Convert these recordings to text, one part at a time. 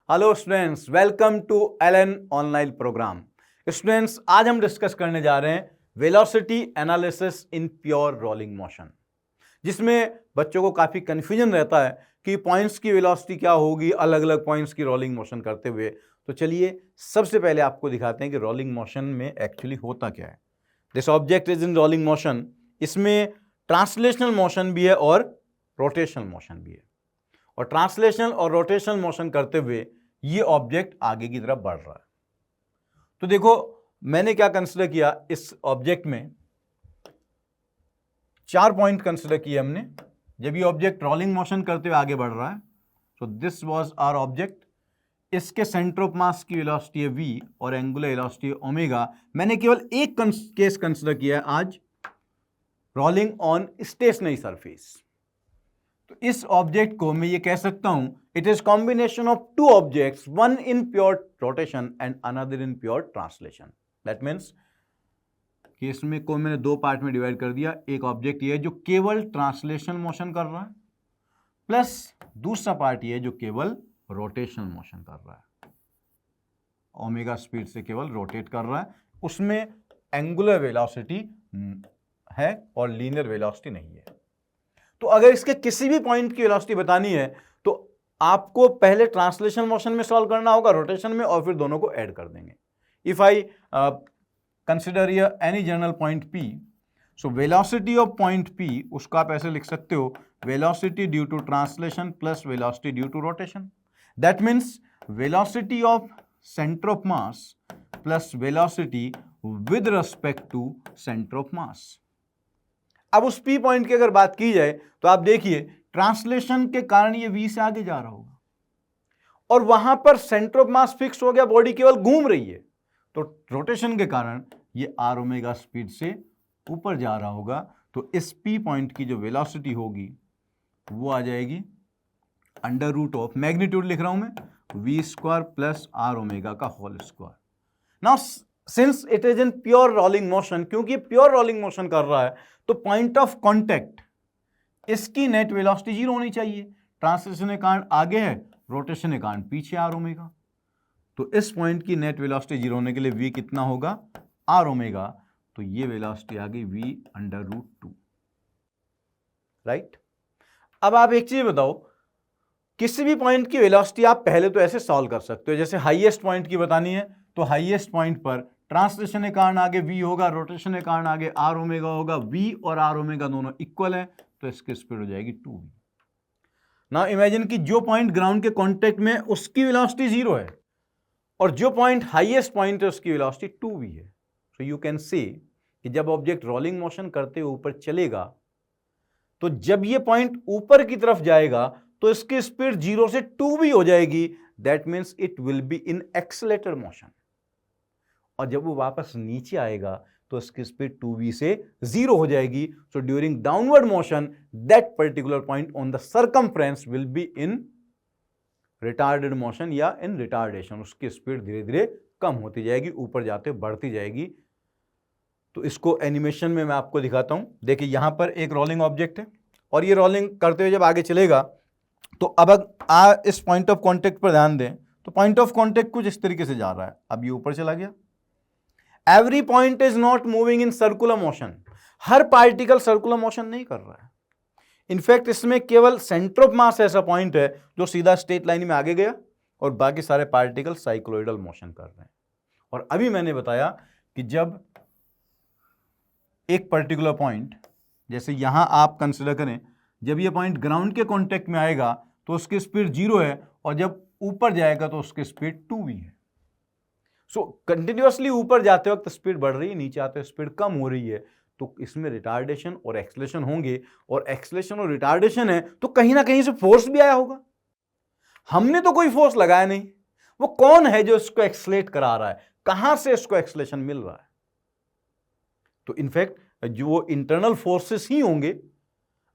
Hello students, welcome to Allen online program. Students, आज हम discuss करने जा रहे हैं velocity analysis in pure rolling motion, जिसमें बच्चों को काफ़ी कन्फ्यूजन रहता है कि पॉइंट्स की वेलोसिटी क्या होगी अलग अलग पॉइंट्स की रोलिंग मोशन करते हुए। तो चलिए सबसे पहले आपको दिखाते हैं कि रोलिंग मोशन में एक्चुअली होता क्या है। This object is in rolling motion. इसमें ट्रांसलेशनल मोशन भी है और रोटेशनल मोशन भी है, और ट्रांसलेशनल और रोटेशनल मोशन करते हुए ये ऑब्जेक्ट आगे की तरफ बढ़ रहा है। तो देखो, मैंने क्या कंसीडर किया, इस ऑब्जेक्ट में 4 पॉइंट कंसीडर किए हमने जब ये ऑब्जेक्ट रोलिंग मोशन करते हुए आगे बढ़ रहा है। So this was our object. इसके सेंटर ऑफ मास की वेलोसिटी है v और एंगुलर वेलोसिटी है ओमेगा। मैंने केवल एक केस कंसीडर किया है आज, रोलिंग ऑन स्टेशनरी सरफेस। तो इस ऑब्जेक्ट को मैं ये कह सकता हूं, it is combination of two objects, one in pure rotation and another in pure translation. That means कि इसमें को मैंने 2 पार्ट में डिवाइड कर दिया। एक ऑब्जेक्ट ये है जो केवल ट्रांसलेशन मोशन कर रहा है, प्लस दूसरा पार्ट ये है जो केवल रोटेशनल मोशन कर रहा है, ओमेगा स्पीड से केवल रोटेट कर रहा है। उसमें एंगुलर वेलोसिटी है और लीनियर वेलोसिटी नहीं है। तो अगर इसके किसी भी पॉइंट की वेलोसिटी बतानी है तो आपको पहले ट्रांसलेशन मोशन में सॉल्व करना होगा, रोटेशन में, और फिर दोनों को ऐड कर देंगे। If I consider here any general point P, so velocity of point P, उसका आप ऐसे लिख सकते हो, velocity due to translation plus velocity due to rotation. That means velocity of centre of mass plus velocity with respect to centre of mass. अब उस P point की अगर बात की जाए तो आप देखिए, ट्रांसलेशन के कारण ये V से आगे जा रहा होगा और वहां पर सेंटर ऑफ मास फिक्स हो गया, बॉडी केवल घूम रही है। तो रोटेशन के कारण ये r ओमेगा स्पीड से ऊपर जा रहा होगा। तो इस P पॉइंट की जो वेलोसिटी होगी वो आ जाएगी अंडर रूट ऑफ, मैग्नीट्यूड लिख रहा हूं मैं, v square plus r omega का whole square. Now since it is in pure rolling motion, क्योंकि प्योर रोलिंग मोशन कर रहा है, तो पॉइंट ऑफ कांटेक्ट इसकी नेट वेलोसिटी 0 होनी चाहिए। ट्रांसलेशन के कारण आगे है, रोटेशन के कारण पीछे r ओमेगा। तो इस पॉइंट की नेट वेलोसिटी 0 होने के लिए v कितना होगा, r ओमेगा। तो ये वेलोसिटी आ गई v अंडर रूट 2, राइट। अब आप एक चीज बताओ, किसी भी पॉइंट की वेलोसिटी आप पहले तो ऐसे सॉल्व कर सकते हो, जैसे हाईएस्ट पॉइंट की बतानी है तो हाईएस्ट पॉइंट पर ट्रांसलेशन के कारण आगे v होगा, रोटेशन के कारण आगे r ओमेगा होगा। v और r ओमेगा दोनों इक्वल है, तो इसकी स्पीड हो जाएगी 2v। नाउ इमेजिन कि जो पॉइंट ग्राउंड के कांटेक्ट में उसकी वेलोसिटी 0 है और जो पॉइंट हाईएस्ट पॉइंट है उसकी वेलोसिटी 2v है। सो यू कैन सी कि जब ऑब्जेक्ट रोलिंग मोशन करते हुए ऊपर चलेगा, तो जब ये पॉइंट ऊपर की तरफ जाएगा तो इसकी स्पीड 0 से 2v हो जाएगी। That means it will be in accelerated motion. और जब वो वापस नीचे आएगा तो इसकी स्पीड 2v से 0 हो जाएगी। So during downward motion that particular point on the circumference will be in retarded motion या इन रिटार्डेशन। उसकी स्पीड धीरे धीरे कम होती जाएगी, ऊपर जाते बढ़ती जाएगी। तो इसको एनिमेशन में मैं आपको दिखाता हूं। देखिए, यहां पर एक रोलिंग ऑब्जेक्ट है और ये रोलिंग करते हुए जब आगे चलेगा तो अब इस पॉइंट ऑफ कांटेक्ट पर ध्यान दें, तो पॉइंट ऑफ कांटेक्ट कुछ इस तरीके से जा रहा है। अब ये ऊपर चला गया। Every point is not moving in circular motion. Her particle circular motion नहीं कर रहा है। इनफैक्ट इसमें केवल सेंटर ऑफ मास ऐसा पॉइंट है जो सीधा स्ट्रेट लाइन में आगे गया और बाकी सारे पार्टिकल साइक्लोइडल मोशन कर रहे हैं। और अभी मैंने बताया कि जब एक पर्टिकुलर पॉइंट, जैसे यहां आप कंसिडर करें, जब ये पॉइंट ग्राउंड के कांटेक्ट में आएगा तो उसकी स्पीड 0 है और जब ऊपर जाएगा तो उसकी स्पीड 2v है। सो कंटिन्यूअसली ऊपर जाते वक्त स्पीड बढ़ रही है, नीचे आते स्पीड कम हो रही है। तो इसमें रिटार्डेशन और एक्सेलेरेशन होंगे, और एक्सेलेरेशन और रिटार्डेशन है तो कहीं ना कहीं से फोर्स भी आया होगा। हमने तो कोई फोर्स लगाया नहीं, वो कौन है जो इसको एक्सेलेरेट करा रहा है, कहां से इसको एक्सेलेरेशन मिल रहा है? तो इनफैक्ट जो इंटरनल फोर्सेस ही होंगे।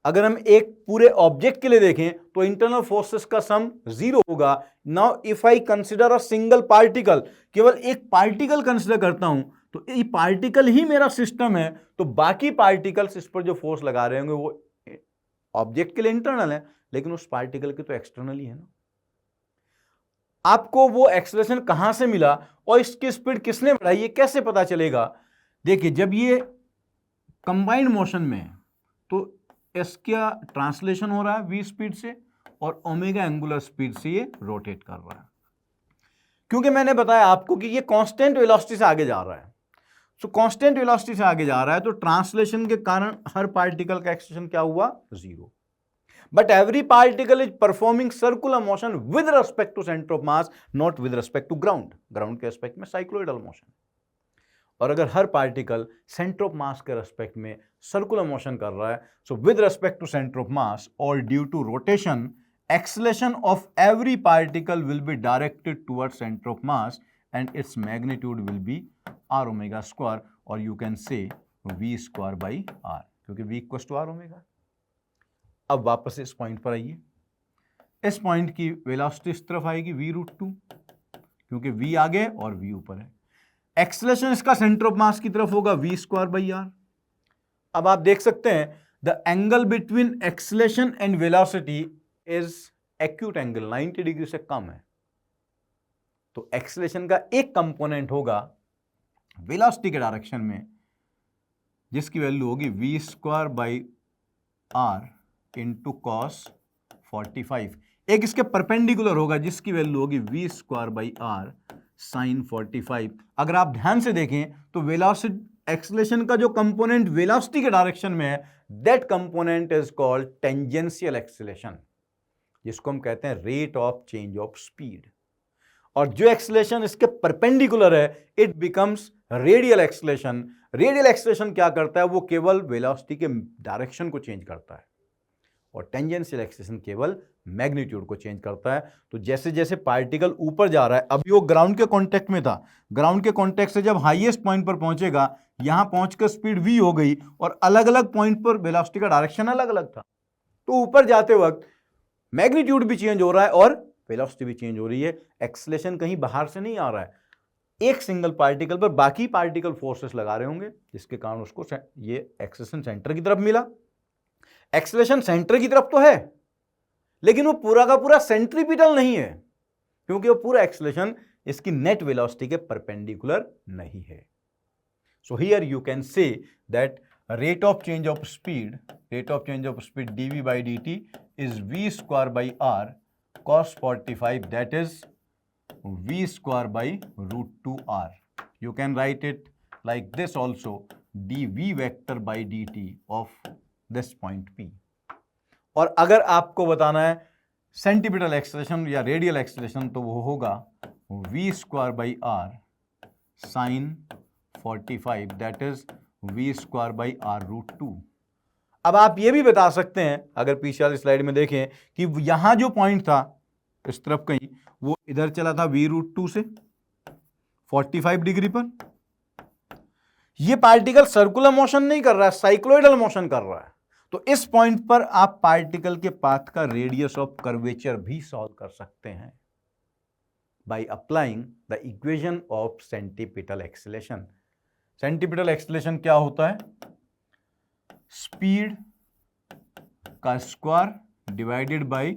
अगर हम एक पूरे ऑब्जेक्ट के लिए देखें तो इंटरनल फोर्सेस का सम 0 होगा। Now if I consider a single particle, केवल एक पार्टिकल कंसिडर करता हूं, तो ये पार्टिकल ही मेरा सिस्टम है, तो बाकी पार्टिकल्स इस पर जो फोर्स लगा रहे होंगे वो ऑब्जेक्ट के लिए इंटरनल है, लेकिन उस पार्टिकल के तो एक्सटर्नल ही है ना। आपको वो एक्सेलरेशन कहां से मिला और इसकी स्पीड किसने बढ़ाई, ये कैसे पता चलेगा? देखिए, जब ये कंबाइंड मोशन में है तो इसका ट्रांसलेशन हो रहा है v स्पीड से और ओमेगा एंगुलर स्पीड से ये रोटेट कर रहा है। क्योंकि मैंने बताया आपको कि ये कांस्टेंट वेलोसिटी से आगे जा रहा है, सो कांस्टेंट वेलोसिटी से आगे जा रहा है तो ट्रांसलेशन के कारण हर पार्टिकल का एक्सेलरेशन क्या हुआ? 0। But every particle is performing circular motion with respect to centre of mass, not with respect to ground. Ground के रिस्पेक्ट में साइक्लोइडल मोशन। और अगर हर पार्टिकल सेंटर ऑफ मास के रिस्पेक्ट में सर्कुलर मोशन कर रहा है, so with respect to centre of mass और due to rotation, acceleration of every particle will be directed towards center of mass and its magnitude will be r omega square, or you can say v square by r, क्योंकि v equals to r omega। अब वापस इस point पर आइए, इस point की velocity इस तरफ आएगी v√2, क्योंकि v आगे और v ऊपर है। एक्सेलरेशन इसका सेंटर ऑफ मास की तरफ होगा v स्क्वायर बाई r। अब आप देख सकते हैं the angle between acceleration and velocity is acute angle, 90 degree से कम है। तो एक्सेलरेशन का एक कंपोनेंट होगा वेलोसिटी के डायरेक्शन में, जिसकी वैल्यू होगी v square by r into cos 45। एक इसके परपेंडिकुलर होगा जिसकी वैल्यू होगी v square by r sine 45। अगर आप ध्यान से देखें तो वेलोसिटी एक्सेलरेशन का जो कंपोनेंट वेलोसिटी के डायरेक्शन में है, that component is called tangential acceleration, जिसको हम कहते हैं rate of change of speed. और जो एक्सेलरेशन इसके परपेंडिकुलर है, it becomes radial acceleration. Radial acceleration क्या करता है? वो केवल वेलोसिटी के डायरेक्शन को चेंज करता है, और टेंजेंशियल एक्सेलरेशन केवल मैग्नीट्यूड को चेंज करता है। तो जैसे जैसे पार्टिकल ऊपर जा रहा है, अभी वो ग्राउंड के कांटेक्ट में था, ग्राउंड के कांटेक्ट से जब हाईएस्ट पॉइंट पर पहुंचेगा, यहां पहुंचकर स्पीड v हो गई और अलग अलग पॉइंट पर वेलोसिटी का डायरेक्शन अलग अलग था। तो ऊपर जाते वक्त मैग्नीट्यूड भी चेंज हो रहा है और वेलोसिटी भी चेंज हो रही है। एक्सेलरेशन कहीं बाहर से नहीं आ रहा है, एक सिंगल पार्टिकल पर बाकी पार्टिकल फोर्सेस लगा रहे होंगे, जिसके कारण उसको ये एक्सेलरेशन सेंटर की तरफ मिला। एक्सेलरेशन सेंटर की तरफ तो है, लेकिन वो पूरा का पूरा सेंट्रीपिटल नहीं है, क्योंकि वो पूरा एक्सेलरेशन इसकी नेट वेलोसिटी के परपेंडिकुलर नहीं है। So here you can say that rate of change of speed dv by dt is v square by r cos 45, that is v square by √2r. You can write it like this also, dv vector by dt of this point P. और अगर आपको बताना है centripetal acceleration या radial acceleration, तो वो होगा v square by r sine 45, that is v square by r√2। अब आप ये भी बता सकते हैं, अगर पीछे वाली स्लाइड में देखें, कि यहां जो पॉइंट था इस तरफ कहीं, वो इधर चला था v√2 से 45 डिग्री पर। ये पार्टिकल सर्कुलर मोशन नहीं कर रहा है, साइक्लोइडल मोशन कर रहा है। तो इस पॉइंट पर आप पार्टिकल के पाथ का रेडियस ऑफ कर्वेचर भी सॉल्व कर सकते हैं by applying the equation of centripetal acceleration. Centripetal acceleration क्या होता है? स्पीड का square divided by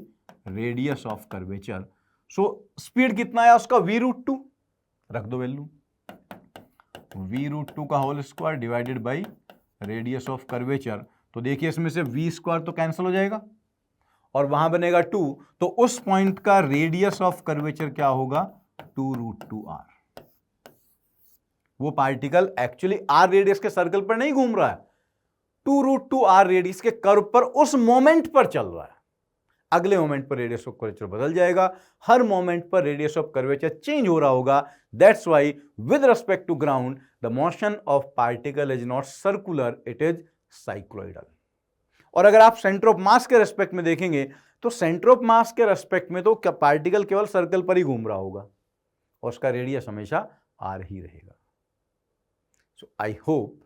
radius of curvature. So speed कितना है उसका? v√2 रख दो वैल्यू, v√2 का whole square divided by radius of curvature. तो देखिए इसमें से v स्क्वायर तो कैंसिल हो जाएगा और वहां बनेगा 2, तो उस पॉइंट का रेडियस ऑफ कर्वेचर क्या होगा? 2√2r। वो पार्टिकल एक्चुअली r रेडियस के सर्कल पर नहीं घूम रहा है, 2√2r रेडियस के कर्व पर उस मोमेंट पर चल रहा है। अगले मोमेंट पर रेडियस ऑफ कर्वेचर बदल जाएगा, हर मोमेंट पर रेडियस ऑफ कर्वेचर चेंज हो रहा होगा। That's why with respect to ground the motion of particle is not circular, it is cycloidal. और अगर आप सेंटर ऑफ मास के रेस्पेक्ट में देखेंगे, तो सेंटर ऑफ मास के रेस्पेक्ट में तो पार्टिकल केवल सर्कल पर ही घूम रहा होगा और उसका रेडियस हमेशा r ही रहेगा। सो आई होप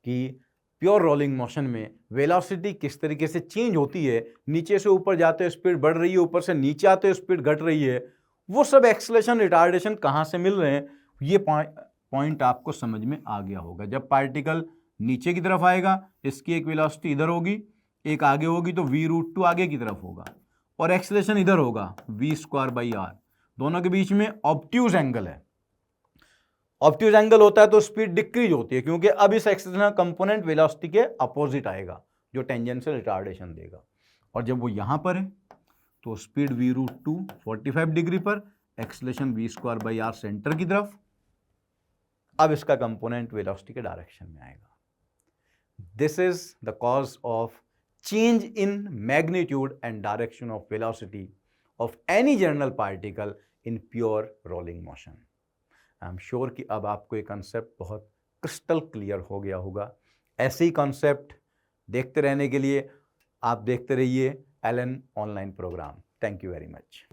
कि प्योर रोलिंग मोशन में वेलोसिटी किस तरीके से चेंज होती है, नीचे से ऊपर जाते स्पीड बढ़ रही है, ऊपर से नीचे आते स्पीड घट रही है, वो सब एक्सेलरेशन रिटार्डेशन कहाँ से मिल रहे हैं, ये पॉइंट आपको समझ में आ गया होगा। जब पार्टिकल नीचे की तरफ आएगा, इसकी एक वेलोसिटी इधर होगी, एक आगे होगी, तो v√2 आगे की तरफ होगा और एक्सेलरेशन इधर होगा v स्क्वायर बाई r। दोनों के बीच में ऑब्ट्यूज एंगल है। ऑब्ट्यूज एंगल होता है तो स्पीड डिक्रीज होती है, क्योंकि अब इस एक्सेलरेशन कंपोनेंट वेलोसिटी के अपोजिट आएगा, जो टेंजेंशियल रिटार्डेशन देगा। और जब वो यहां पर है तो स्पीड v√2 45 डिग्री पर, एक्सेलरेशन v²/r सेंटर की तरफ। अब इसका कंपोनेंट वेलोसिटी के डायरेक्शन में आएगा। This is the cause of change in magnitude and direction of velocity of any general particle in pure rolling motion. I am sure कि अब आपको ये कॉन्सेप्ट बहुत क्रिस्टल क्लियर हो गया होगा। ऐसे ही कॉन्सेप्ट देखते रहने के लिए आप देखते रहिए LN online program. Thank you very much.